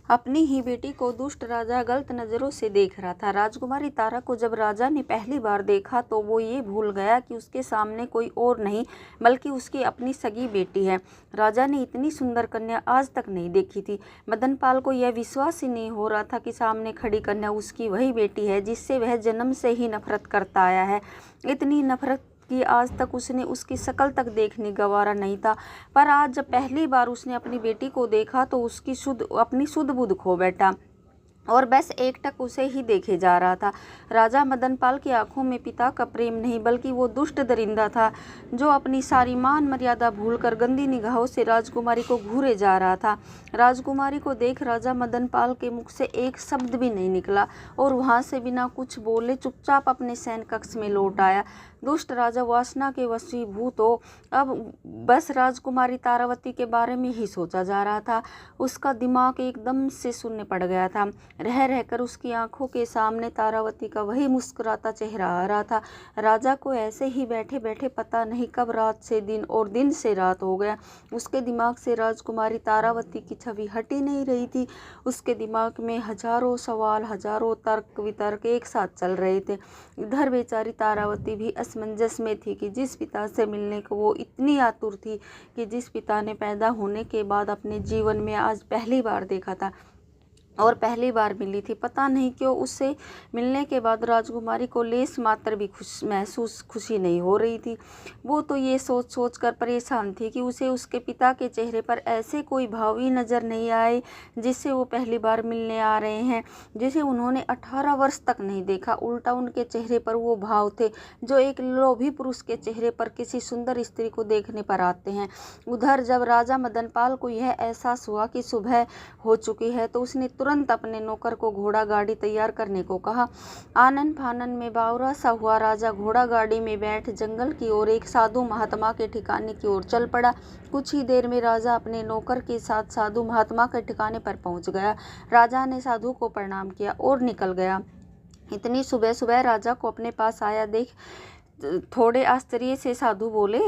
अपनी ही बेटी को दुष्ट राजा गलत नज़रों से देख रहा था। राजकुमारी तारा को जब राजा ने पहली बार देखा तो वो ये भूल गया कि उसके सामने कोई और नहीं बल्कि उसकी अपनी सगी बेटी है। राजा ने इतनी सुंदर कन्या आज तक नहीं देखी थी। मदनपाल को यह विश्वास ही नहीं हो रहा था कि सामने खड़ी कन्या उसकी वही बेटी है जिससे वह जन्म से ही नफरत करता आया है। इतनी नफरत कि आज तक उसने उसकी शक्ल तक देखने गवारा नहीं था, पर आज जब पहली बार उसने अपनी बेटी को देखा तो उसकी अपनी शुद्ध बुद्ध खो बैठा और बस एकटक उसे ही देखे जा रहा था। राजा मदनपाल की आंखों में पिता का प्रेम नहीं बल्कि वो दुष्ट दरिंदा था जो अपनी सारी मान मर्यादा भूलकर गंदी निगाहों से राजकुमारी को घूरे जा रहा था। राजकुमारी को देख राजा मदनपाल के मुख से एक शब्द भी नहीं निकला और वहाँ से बिना कुछ बोले चुपचाप अपने सैन्य कक्ष में लौट आया। दुष्ट राजा वासना के वशीभूत हो अब बस राजकुमारी तारावती के बारे में ही सोचा जा रहा था। उसका दिमाग एकदम से शून्य पड़ गया था। रह रहकर उसकी आंखों के सामने तारावती का वही मुस्कुराता चेहरा आ रहा था। राजा को ऐसे ही बैठे बैठे पता नहीं कब रात से दिन और दिन से रात हो गया। उसके दिमाग से राजकुमारी तारावती की छवि हटी नहीं रही थी। उसके दिमाग में हजारों सवाल हजारों तर्क वितर्क एक साथ चल रहे थे। इधर बेचारी तारावती भी असमंजस में थी कि जिस पिता से मिलने को वो इतनी आतुर थी कि जिस पिता ने पैदा होने के बाद अपने जीवन में आज पहली बार देखा था और पहली बार मिली थी। पता नहीं क्यों उससे मिलने के बाद राजकुमारी को लेस मात्र भी खुशी नहीं हो रही थी। वो तो ये सोच कर परेशान थी कि उसे उसके पिता के चेहरे पर ऐसे कोई भाव ही नज़र नहीं आए जिससे वो पहली बार मिलने आ रहे हैं, जिसे उन्होंने 18 वर्ष तक नहीं देखा। उल्टा उनके चेहरे पर वो भाव थे जो एक लोभी पुरुष के चेहरे पर किसी सुंदर स्त्री को देखने पर आते हैं। उधर जब राजा मदनपाल को यह एहसास हुआ कि सुबह हो चुकी है तो उसने तुरंत अपने नौकर को घोड़ा गाड़ी तैयार करने को कहा। आनन फानन में बावरा सा हुआ राजा घोड़ा गाड़ी में बैठ जंगल की ओर एक साधु महात्मा के ठिकाने की ओर चल पड़ा। कुछ ही देर में राजा अपने नौकर के साथ साधु महात्मा के ठिकाने पर पहुंच गया। राजा ने साधु को प्रणाम किया और निकल गया। इतनी सुबह सुबह राजा को अपने पास आया देख थोड़े आश्चर्य से साधु बोले,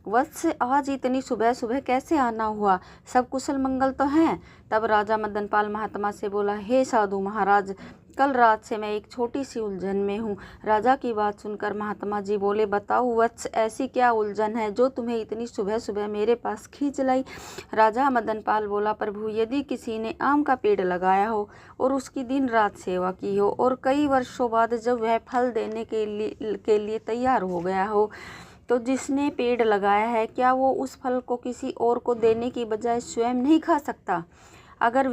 वत्स आज इतनी सुबह सुबह कैसे आना हुआ? सब कुशल मंगल तो हैं? तब राजा मदनपाल महात्मा से बोला, हे साधु महाराज, कल रात से मैं एक छोटी सी उलझन में हूँ। राजा की बात सुनकर महात्मा जी बोले, बताओ वत्स ऐसी क्या उलझन है जो तुम्हें इतनी सुबह सुबह मेरे पास खींच लाई? राजा मदनपाल बोला, प्रभु यदि किसी ने आम का पेड़ लगाया हो और उसकी दिन रात सेवा की हो और कई वर्षों बाद जब वह फल देने के लिए तैयार हो गया हो तो जिसने पेड़ लगाया है क्या वो उस फल को किसी और को देने की बजाय स्वयं नहीं खा सकता? अगर